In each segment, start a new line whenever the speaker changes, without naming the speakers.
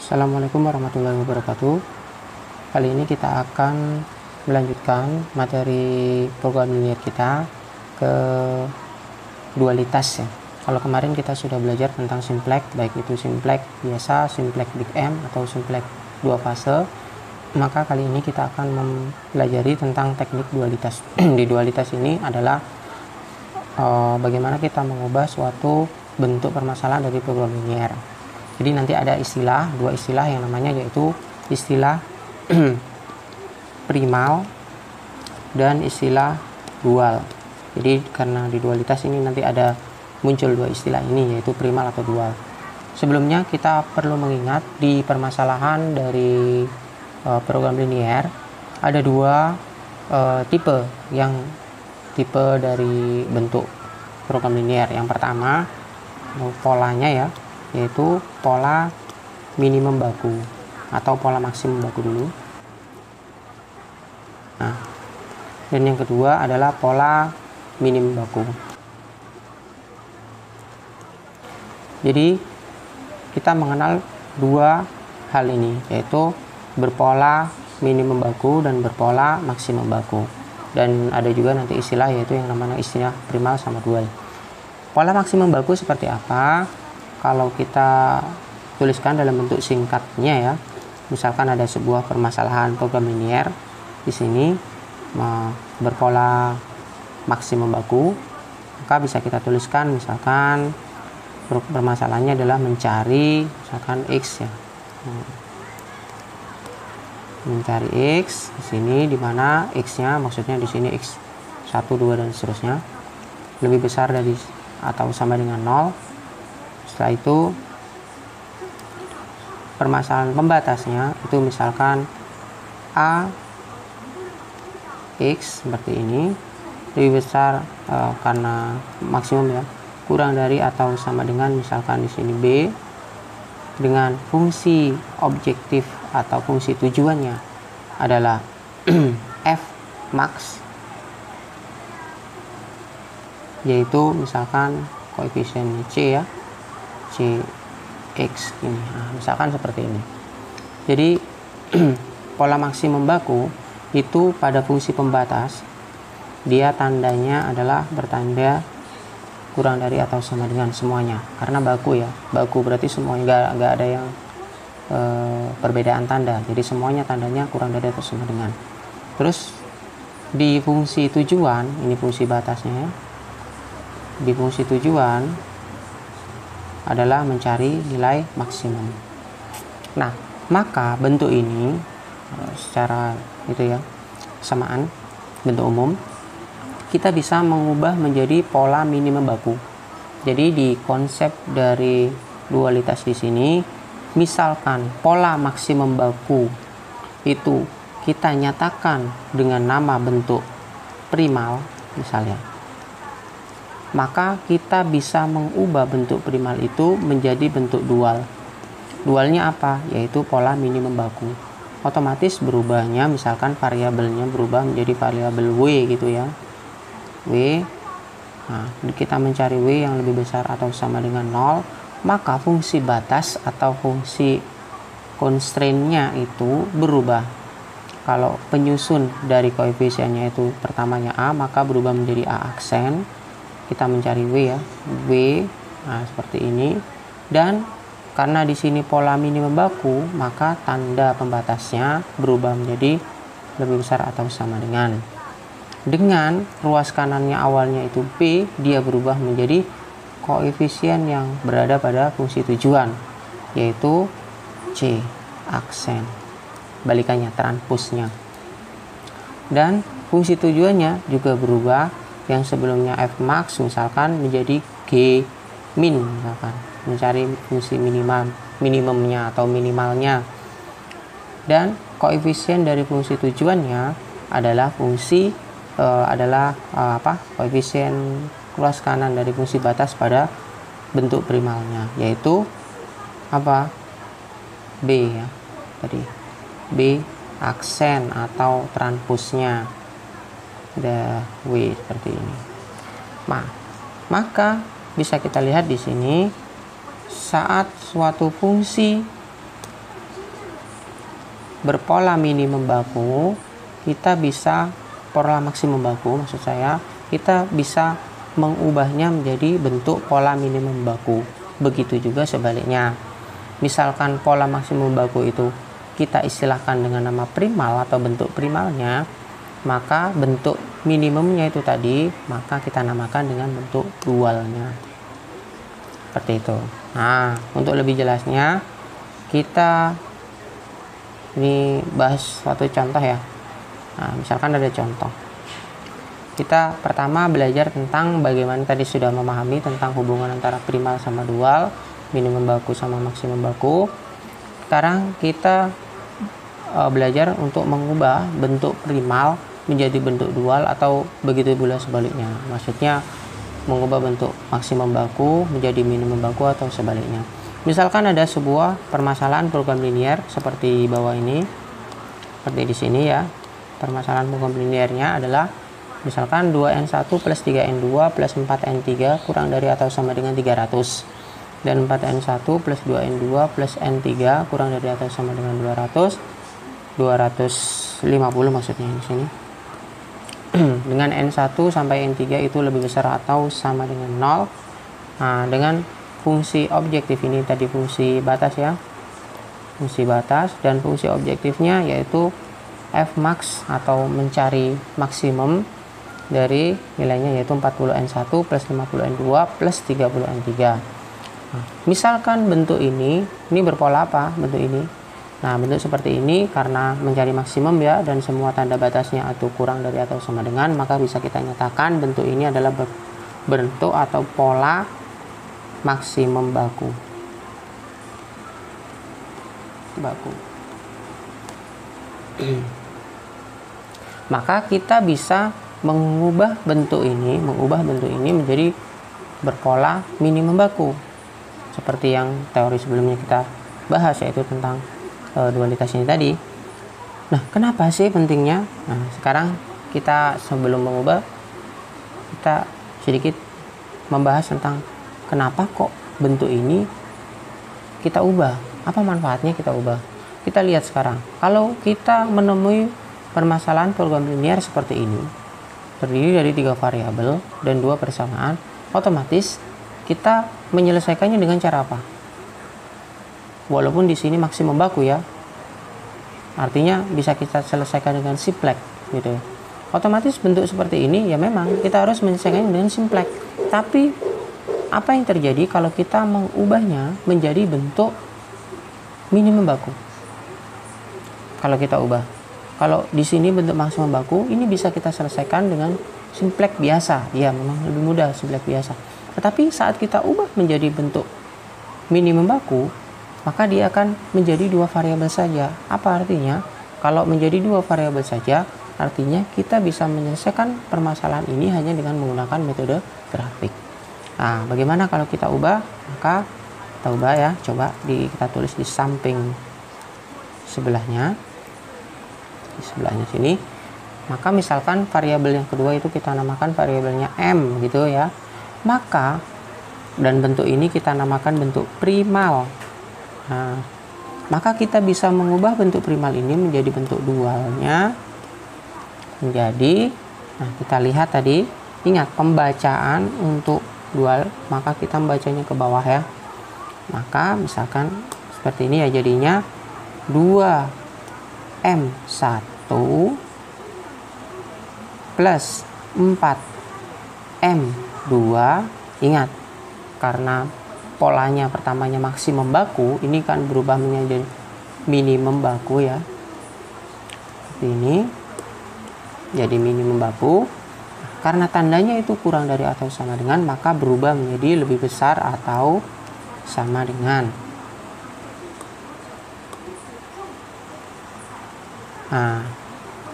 Assalamualaikum warahmatullahi wabarakatuh. Kali ini kita akan melanjutkan materi program linear kita ke dualitas ya. Kalau kemarin kita sudah belajar tentang simplex, baik itu simplex biasa, simplex big M atau simplex dua fase, maka kali ini kita akan mempelajari tentang teknik dualitas. Di dualitas ini adalah bagaimana kita mengubah suatu bentuk permasalahan dari program linear. Jadi nanti ada dua istilah yang namanya yaitu istilah primal dan istilah dual. Jadi karena di dualitas ini nanti ada muncul dua istilah ini yaitu primal atau dual. Sebelumnya kita perlu mengingat di permasalahan dari program linear ada dua tipe dari bentuk program linear. Yang pertama polanya ya, yaitu pola minimum baku atau pola maksimum baku dulu. Nah, dan yang kedua adalah pola minimum baku. Jadi kita mengenal dua hal ini, yaitu berpola minimum baku dan berpola maksimum baku. Dan ada juga nanti istilah yaitu yang namanya istilah primal sama dual. Pola maksimum baku seperti apa? Kalau kita tuliskan dalam bentuk singkatnya ya, misalkan ada sebuah permasalahan program linear di sini berpola maksimum baku, maka bisa kita tuliskan misalkan permasalahannya adalah mencari misalkan x ya, mencari x di sini, dimana x-nya maksudnya di sini x 1, 2 dan seterusnya lebih besar dari atau sama dengan 0. Setelah itu permasalahan pembatasnya itu misalkan a x seperti ini lebih besar karena maksimum ya, kurang dari atau sama dengan misalkan di sini b dengan fungsi objektif atau fungsi tujuannya adalah f max, yaitu misalkan koefisiennya c ya, c x ini. Nah, misalkan seperti ini. Jadi pola maksimum baku itu pada fungsi pembatas dia tandanya adalah bertanda kurang dari atau sama dengan semuanya, karena baku ya, baku berarti semuanya nggak ada yang perbedaan tanda, jadi semuanya tandanya kurang dari atau sama dengan. Terus di fungsi tujuan, ini fungsi batasnya ya, di fungsi tujuan adalah mencari nilai maksimum. Nah, maka bentuk ini secara itu ya, samaan bentuk umum kita bisa mengubah menjadi pola minimum baku. Jadi di konsep dari dualitas di sini, misalkan pola maksimum baku itu kita nyatakan dengan nama bentuk primal misalnya, maka kita bisa mengubah bentuk primal itu menjadi bentuk dual. Dualnya apa? Yaitu pola minimum baku. Otomatis berubahnya misalkan variabelnya berubah menjadi variabel W gitu ya, W. Nah, kita mencari W yang lebih besar atau sama dengan 0, maka fungsi batas atau fungsi constraint-nya itu berubah. Kalau penyusun dari koefisiennya itu pertamanya A, maka berubah menjadi A aksen. Kita mencari W ya, W. Nah, seperti ini. Dan karena di sini pola minimum baku, maka tanda pembatasnya berubah menjadi lebih besar atau sama dengan. Dengan ruas kanannya awalnya itu P, dia berubah menjadi koefisien yang berada pada fungsi tujuan, yaitu C aksen. Balikannya, transpose-nya. Dan fungsi tujuannya juga berubah, yang sebelumnya f max misalkan menjadi g min, misalkan mencari fungsi minimumnya atau minimalnya. Dan koefisien dari fungsi tujuannya adalah koefisien ruas kanan dari fungsi batas pada bentuk primalnya, yaitu apa? B ya, tadi B aksen atau transpose-nya. Ada W seperti ini. Maka bisa kita lihat di sini saat suatu fungsi berpola minimum baku, kita bisa pola maksimum baku, maksud saya, kita bisa mengubahnya menjadi bentuk pola minimum baku. Begitu juga sebaliknya. Misalkan pola maksimum baku itu kita istilahkan dengan nama primal atau bentuk primalnya, maka bentuk minimumnya itu tadi, maka kita namakan dengan bentuk dualnya. Seperti itu. Nah, untuk lebih jelasnya, kita ini bahas suatu contoh ya. Nah, misalkan ada contoh. Kita pertama belajar tentang bagaimana tadi sudah memahami tentang hubungan antara primal sama dual, minimum baku sama maksimum baku. Sekarang kita belajar untuk mengubah bentuk primal menjadi bentuk dual atau begitu pula sebaliknya. Maksudnya mengubah bentuk maksimum baku menjadi minimum baku atau sebaliknya. Misalkan ada sebuah permasalahan program linier seperti bawah ini, seperti di sini ya. Permasalahan program liniernya adalah misalkan 2N1 plus 3N2 plus 4N3 kurang dari atau sama dengan 300, dan 4N1 plus 2N2 plus N3 kurang dari atau sama dengan 250 maksudnya di sini. Dengan N1 sampai N3 itu lebih besar atau sama dengan 0. Nah, dengan fungsi objektif ini tadi fungsi batas ya, fungsi batas, dan fungsi objektifnya yaitu Fmax atau mencari maksimum dari nilainya yaitu 40N1 plus 50N2 plus 30N3. Nah, misalkan bentuk ini berpola apa bentuk ini? Nah, bentuk seperti ini karena mencari maksimum ya, dan semua tanda batasnya atau kurang dari atau sama dengan, maka bisa kita nyatakan bentuk ini adalah bentuk atau pola maksimum baku. Maka kita bisa mengubah bentuk ini menjadi berpola minimum baku. Seperti yang teori sebelumnya kita bahas, yaitu tentang dualitas ini tadi. Nah, kenapa sih pentingnya? Nah, sekarang kita sebelum mengubah, kita sedikit membahas tentang kenapa kok bentuk ini kita ubah. Apa manfaatnya kita ubah? Kita lihat sekarang. Kalau kita menemui permasalahan program linier seperti ini, terdiri dari 3 variabel dan 2 persamaan, otomatis kita menyelesaikannya dengan cara apa? Walaupun di sini maksimum baku ya, artinya bisa kita selesaikan dengan simplex gitu. Otomatis bentuk seperti ini ya memang kita harus menyelesaikannya dengan simplex. Tapi apa yang terjadi kalau kita mengubahnya menjadi bentuk minimum baku? Kalau kita ubah, kalau di sini bentuk maksimum baku, ini bisa kita selesaikan dengan simplex biasa. Ya memang lebih mudah simplex biasa. Tetapi saat kita ubah menjadi bentuk minimum baku, maka dia akan menjadi 2 variabel saja. Apa artinya? Kalau menjadi 2 variabel saja, artinya kita bisa menyelesaikan permasalahan ini hanya dengan menggunakan metode grafik. Nah, bagaimana kalau kita ubah? Maka kita ubah ya, coba kita tulis di samping sebelahnya, di sebelahnya sini. Maka misalkan variabel yang kedua itu kita namakan variabelnya M gitu ya. Maka dan bentuk ini kita namakan bentuk primal. Nah, maka kita bisa mengubah bentuk primal ini menjadi bentuk dualnya menjadi, nah kita lihat tadi, ingat pembacaan untuk dual, maka kita membacanya ke bawah ya. Maka misalkan seperti ini ya, jadinya 2M1 plus 4M2. Ingat, karena polanya pertamanya maksimum baku, ini kan berubah menjadi minimum baku ya. Seperti ini. Jadi minimum baku. Karena tandanya itu kurang dari atau sama dengan, maka berubah menjadi lebih besar atau sama dengan. Nah,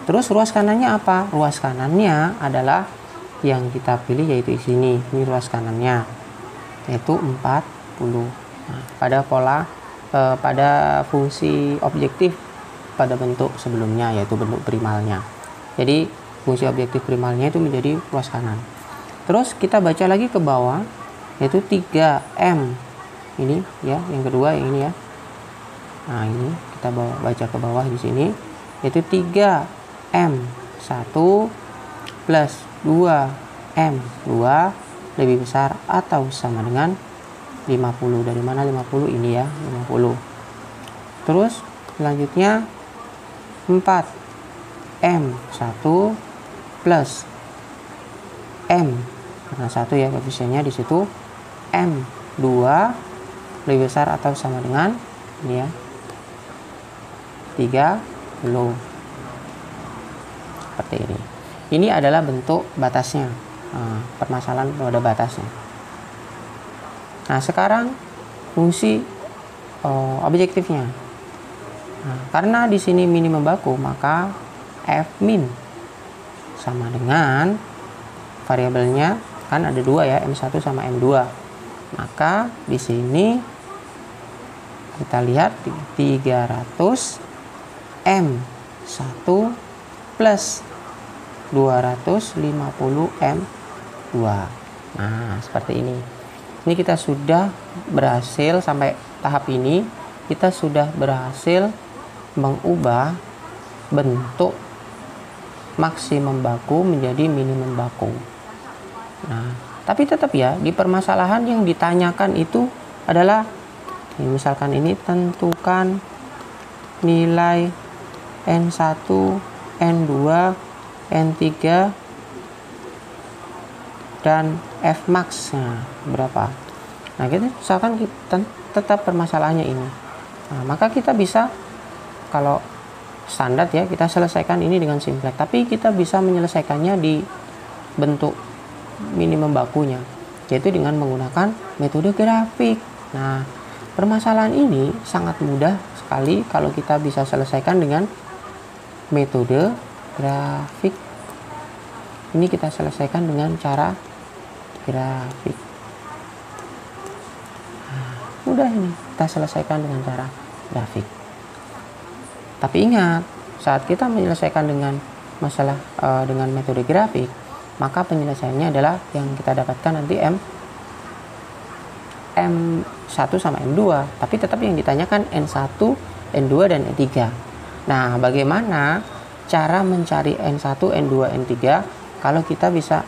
terus ruas kanannya apa? Ruas kanannya adalah yang kita pilih, yaitu di sini. Ini ruas kanannya, yaitu 40. Nah, pada fungsi objektif pada bentuk sebelumnya, yaitu bentuk primalnya. Jadi fungsi objektif primalnya itu menjadi ruas kanan. Terus kita baca lagi ke bawah, yaitu 3M. Ini ya, yang kedua yang ini ya. Nah, ini kita baca ke bawah di sini, yaitu 3M1 plus 2M2 lebih besar atau sama dengan 50. Dari mana 50? Ini ya, 50. Terus selanjutnya 4M1 plus M, karena 1 ya koefisiennya di situ, M2 lebih besar atau sama dengan ini ya, 30. Seperti ini. Ini adalah bentuk batasnya. Nah, permasalahan pada batasnya. Nah, sekarang fungsi objektifnya. Nah, karena di sini minimum baku, maka F min sama dengan variabelnya kan ada 2 ya, M1 sama M2. Maka di sini kita lihat 300 M1 plus 250 M2. Nah, seperti ini. Ini kita sudah berhasil sampai tahap ini, kita sudah berhasil mengubah bentuk maksimum baku menjadi minimum baku. Nah, tapi tetap ya, di permasalahan yang ditanyakan itu adalah misalkan ini tentukan nilai N1, N2, N3 dan Fmax. Nah, berapa? Nah, kita misalkan kita tetap permasalahannya ini. Nah, maka kita bisa, kalau standar ya, kita selesaikan ini dengan simplex, tapi kita bisa menyelesaikannya di bentuk minimum bakunya, yaitu dengan menggunakan metode grafik. Nah, permasalahan ini sangat mudah sekali kalau kita bisa selesaikan dengan metode grafik. Ini kita selesaikan dengan cara grafik. Nah, mudah ini kita selesaikan dengan cara grafik. Tapi ingat, saat kita menyelesaikan dengan masalah dengan metode grafik, maka penyelesaiannya adalah yang kita dapatkan nanti M1 sama M2, tapi tetap yang ditanyakan N1, N2, dan N3. Nah, bagaimana cara mencari N1, N2, N3 kalau kita bisa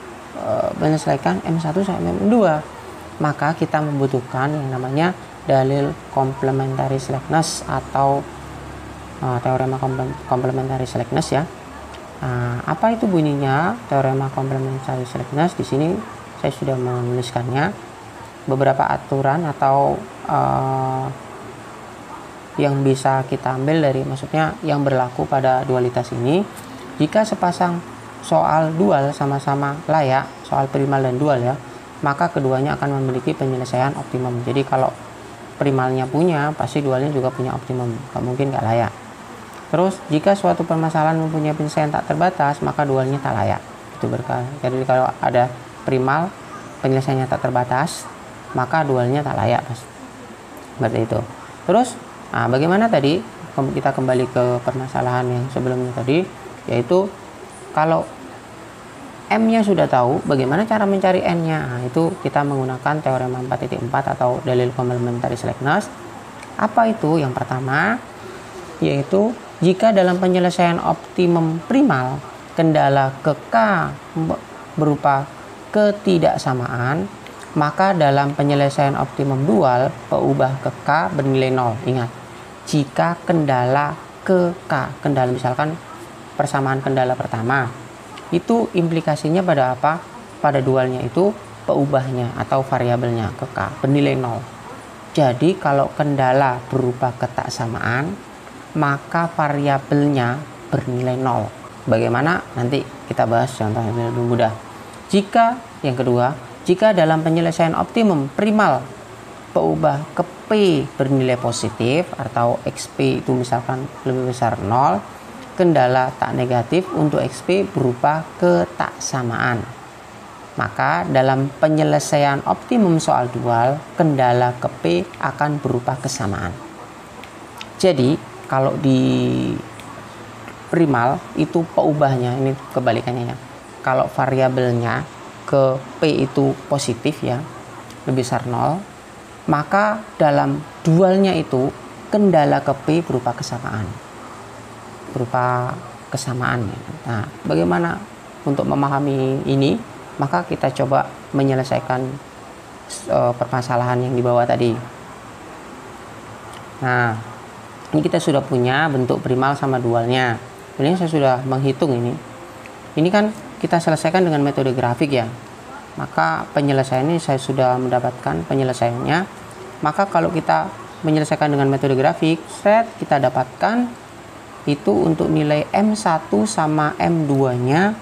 menyelesaikan M1 sama M2? Maka kita membutuhkan yang namanya dalil complementary slackness atau teorema complementary slackness ya. Apa itu bunyinya teorema complementary slackness? Di sini saya sudah menuliskannya. Beberapa aturan atau yang bisa kita ambil dari, maksudnya yang berlaku pada dualitas ini. Jika sepasang soal dual sama-sama layak, soal primal dan dual ya, maka keduanya akan memiliki penyelesaian optimum. Jadi kalau primalnya punya, pasti dualnya juga punya optimum, gak mungkin gak layak. Terus jika suatu permasalahan mempunyai penyelesaian tak terbatas, maka dualnya tak layak. Itu berkali. Jadi kalau ada primal penyelesaiannya tak terbatas, maka dualnya tak layak, seperti itu. Terus bagaimana tadi, kita kembali ke permasalahan yang sebelumnya tadi, yaitu kalau M-nya sudah tahu, bagaimana cara mencari N-nya? Nah, itu kita menggunakan teorema 4.4 atau dalil complementary slackness. Apa itu? Yang pertama, yaitu jika dalam penyelesaian optimum primal kendala ke K berupa ketidaksamaan, maka dalam penyelesaian optimum dual peubah ke K bernilai 0. Ingat, jika kendala ke K, kendala misalkan persamaan kendala pertama, itu implikasinya pada apa? Pada dualnya itu peubahnya atau variabelnya ke K bernilai 0. Jadi kalau kendala berupa ketaksamaan, maka variabelnya bernilai 0. Bagaimana? Nanti kita bahas contoh yang lebih mudah. Jika yang kedua, jika dalam penyelesaian optimum primal peubah ke P bernilai positif atau XP itu misalkan lebih besar 0, kendala tak negatif untuk XP berupa ketaksamaan. Maka dalam penyelesaian optimum soal dual, kendala ke P akan berupa kesamaan. Jadi kalau di primal itu peubahnya, ini kebalikannya ya. Kalau variabelnya ke P itu positif ya, lebih besar 0, maka dalam dualnya itu kendala ke P berupa kesamaan. Nah, bagaimana untuk memahami ini? Maka kita coba menyelesaikan permasalahan yang di bawah tadi. Nah, ini kita sudah punya bentuk primal sama dualnya. Ini saya sudah menghitung ini. Ini kan kita selesaikan dengan metode grafik ya. Maka penyelesaiannya saya sudah mendapatkan penyelesaiannya. Maka kalau kita menyelesaikan dengan metode grafik, kita dapatkan itu untuk nilai M1 sama M2-nya.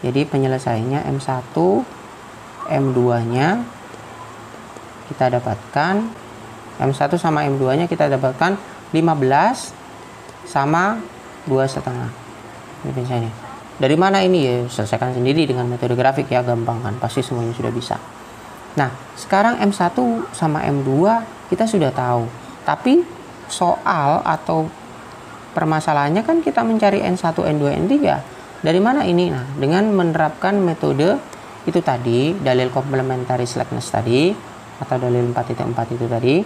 Jadi penyelesaiannya M1, M2-nya kita dapatkan, M1 sama M2-nya kita dapatkan 15 sama 2,5. Ini misalnya. Dari mana ini ya? Selesaikan sendiri dengan metode grafik ya, gampang kan? Pasti semuanya sudah bisa. Nah, sekarang M1 sama M2 kita sudah tahu. Tapi soal atau permasalahannya kan kita mencari N1, N2, N3. Dari mana ini? Nah, dengan menerapkan metode itu tadi, dalil complementary slackness tadi, atau dalil 4.4 itu tadi,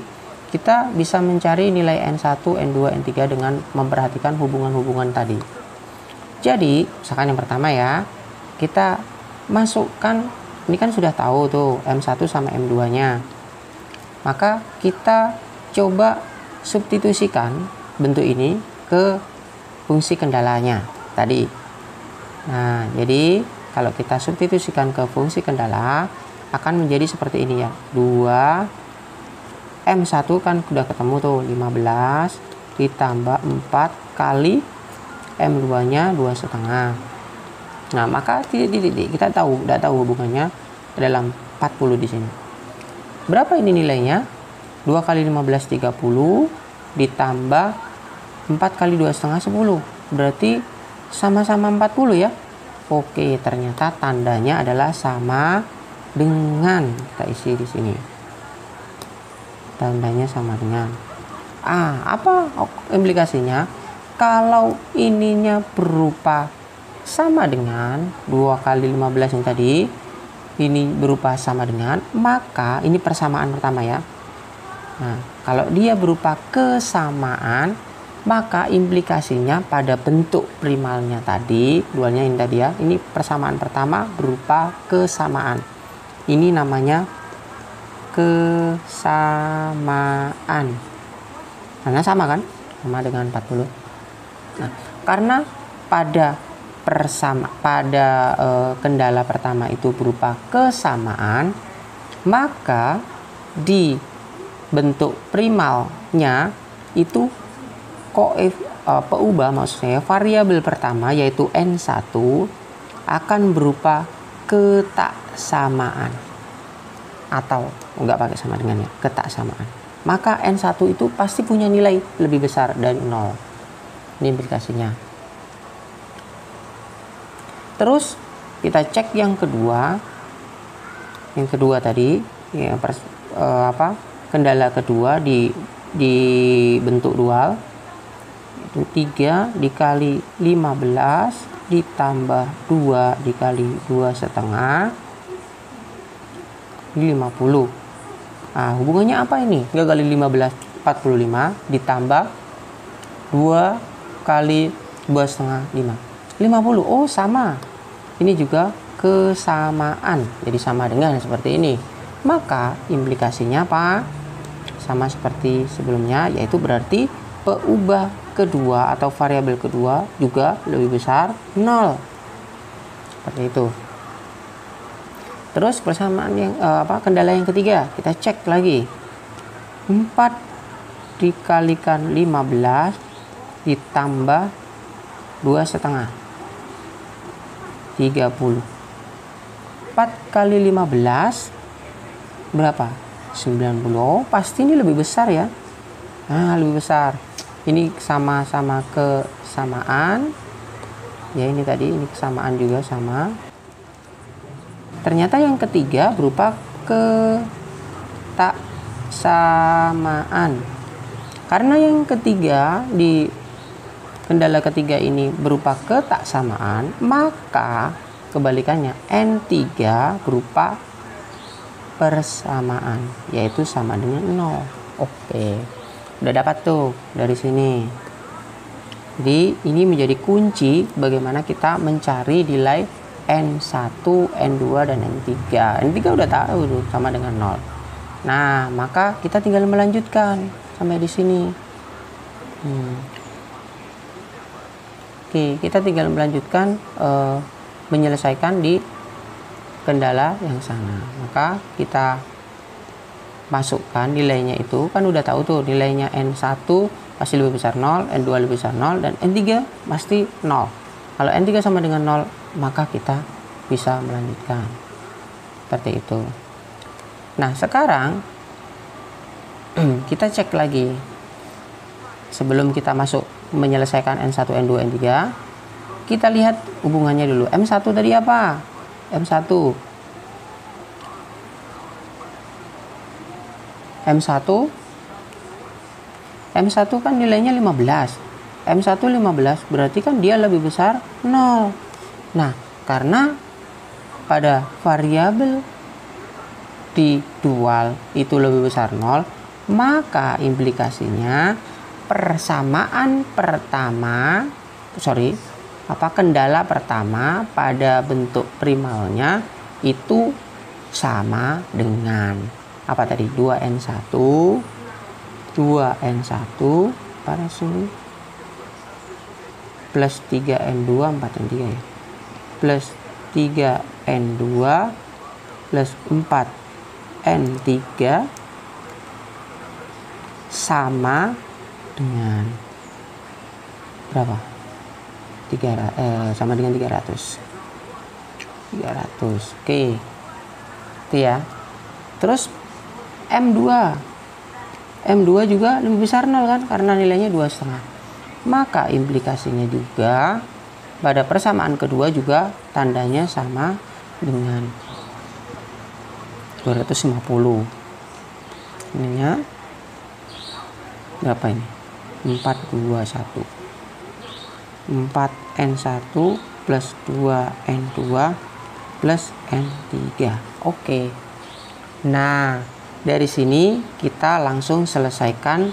kita bisa mencari nilai N1, N2, N3 dengan memperhatikan hubungan-hubungan tadi. Jadi, misalkan yang pertama ya, kita masukkan, ini kan sudah tahu tuh M1 sama M2-nya. Maka kita coba substitusikan bentuk ini ke fungsi kendalanya tadi. Nah, jadi kalau kita substitusikan ke fungsi kendala akan menjadi seperti ini ya. 2 M1 kan sudah ketemu tuh 15 ditambah 4 kali M2-nya 2,5. Nah, maka titik-titik kita udah tahu hubungannya dalam 40 di sini. Berapa ini nilainya? 2 kali 15 30 ditambah 4 kali 2,5 10. Berarti sama-sama 40 ya. Oke, ternyata tandanya adalah sama dengan, kita isi di sini. Tandanya sama dengan. Apa implikasinya? Kalau ininya berupa sama dengan 2 kali 15 yang tadi, ini berupa sama dengan, maka ini persamaan pertama ya. Nah, kalau dia berupa kesamaan, maka implikasinya pada bentuk primalnya tadi, dualnya ini tadi ya, ini persamaan pertama berupa kesamaan. Ini namanya kesamaan. Karena sama kan? Sama dengan 40. Nah, karena pada kendala pertama itu berupa kesamaan, maka di bentuk primalnya itu peubah, maksudnya variabel pertama yaitu N1 akan berupa ketaksamaan, atau enggak pakai sama dengan ya, ketaksamaan. Maka N1 itu pasti punya nilai lebih besar dari 0. Ini implikasinya. Terus kita cek yang kedua. Yang kedua tadi ya, kendala kedua di bentuk dual itu 3 dikali 15 ditambah 2 dikali 2,5 ini 50. Hubungannya apa ini? 3 kali 15 45 ditambah 2 kali 2,5 50. Oh, sama. Ini juga kesamaan. Jadi sama dengan seperti ini. Maka implikasinya apa? Sama seperti sebelumnya, yaitu berarti peubah kedua atau variabel kedua juga lebih besar 0. Seperti itu. Terus persamaan yang kendala yang ketiga, kita cek lagi. 4 dikalikan 15 ditambah 2,5 30. 4 kali 15 berapa? 90. Oh, pasti ini lebih besar ya. Lebih besar. Ini sama-sama kesamaan. Ya, ini tadi ini kesamaan juga sama. Ternyata yang ketiga berupa ketaksamaan. Karena yang ketiga di kendala ketiga ini berupa ketaksamaan, maka kebalikannya N3 berupa persamaan, yaitu sama dengan 0. Oke. Udah dapat tuh dari sini. Jadi ini menjadi kunci bagaimana kita mencari nilai N1, N2, dan N3. N3 udah tahu tuh sama dengan 0. Nah, maka kita tinggal melanjutkan sampai di sini. Oke, kita tinggal melanjutkan menyelesaikan di kendala yang sana. Maka kita masukkan nilainya itu, kan udah tahu tuh nilainya N1 pasti lebih besar 0, N2 lebih besar 0, dan N3 pasti 0. Kalau N3 sama dengan 0, maka kita bisa melanjutkan. Seperti itu. Nah, sekarang kita cek lagi. Sebelum kita masuk menyelesaikan N1, N2, N3, kita lihat hubungannya dulu. M1 tadi apa? M1 kan nilainya 15. M1 15 berarti kan dia lebih besar 0. Nah, karena pada variabel di dual itu lebih besar 0, maka implikasinya kendala pertama pada bentuk primalnya itu sama dengan apa tadi? 2N1 pada sini plus 3N2, 4N3 ya, plus 3N2 plus 4N3 sama dengan berapa? Sama dengan 300. Oke. Itu ya. Terus M2 juga lebih besar 0 kan, karena nilainya 2,5. Maka implikasinya juga pada persamaan kedua juga tandanya sama dengan 250. Ininya berapa ini? 421. 4N1 plus 2N2 plus N3. Oke. Nah, dari sini kita langsung selesaikan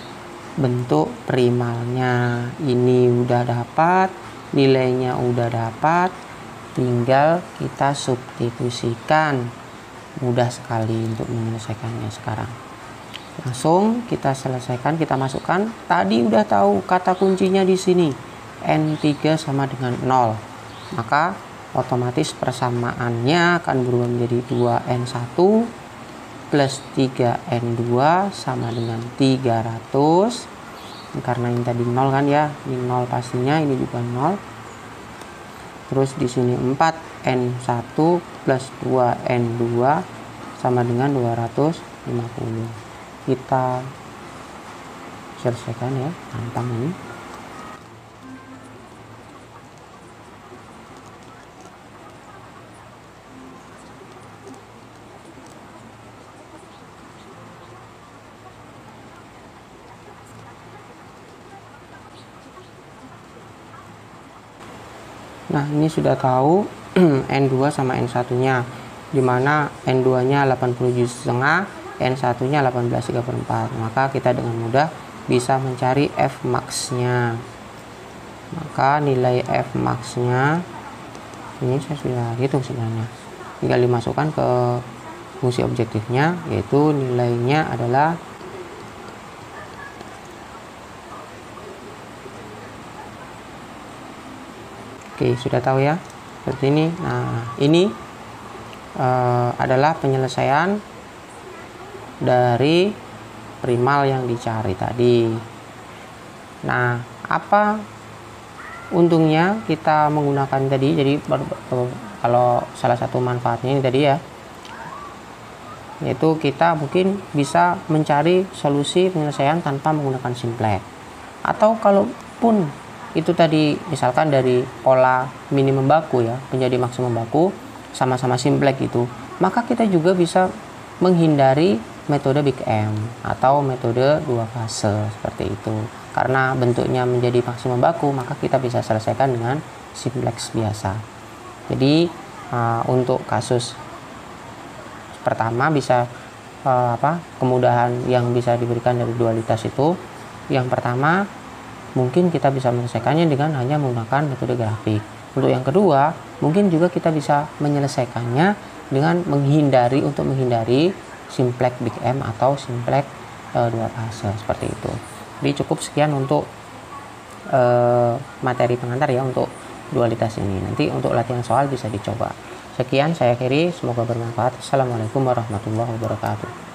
bentuk primalnya. Ini udah dapat, nilainya udah dapat, tinggal kita substitusikan. Mudah sekali untuk menyelesaikannya sekarang. Langsung kita selesaikan, kita masukkan. Tadi udah tahu kata kuncinya di sini. N3 sama dengan 0. Maka otomatis persamaannya akan berubah menjadi 2N1 plus 3N2 sama dengan 300. Karena ini tadi 0 kan ya, ini 0 pastinya, ini juga 0. Terus di sini 4N1 plus 2N2 sama dengan 250. Kita selesaikan ya, gampang ini. Nah, ini sudah tahu N2 sama N1 nya, dimana N2 nya 87,5, N1 nya 18,34. Maka kita dengan mudah bisa mencari Fmax nya. Maka nilai Fmax nya ini saya sudah hitung sebenarnya, tinggal dimasukkan ke fungsi objektifnya, yaitu nilainya adalah oke, sudah tahu ya, seperti ini. Nah, ini adalah penyelesaian dari primal yang dicari tadi. Nah, apa untungnya kita menggunakan tadi? Jadi kalau salah satu manfaatnya ini tadi ya, yaitu kita mungkin bisa mencari solusi penyelesaian tanpa menggunakan simplex. Atau kalaupun itu tadi misalkan dari pola minimum baku ya menjadi maksimum baku sama-sama simplex gitu, maka kita juga bisa menghindari metode Big M atau metode dua fase seperti itu. Karena bentuknya menjadi maksimum baku, maka kita bisa selesaikan dengan simplex biasa. Jadi untuk kasus pertama bisa kemudahan yang bisa diberikan dari dualitas itu yang pertama, mungkin kita bisa menyelesaikannya dengan hanya menggunakan metode grafik. Untuk yang kedua, mungkin juga kita bisa menyelesaikannya dengan menghindari simplex Big M atau simplex 2 fase seperti itu. Jadi cukup sekian untuk materi pengantar ya untuk dualitas ini. Nanti untuk latihan soal bisa dicoba. Sekian saya akhiri, semoga bermanfaat. Assalamualaikum warahmatullahi wabarakatuh.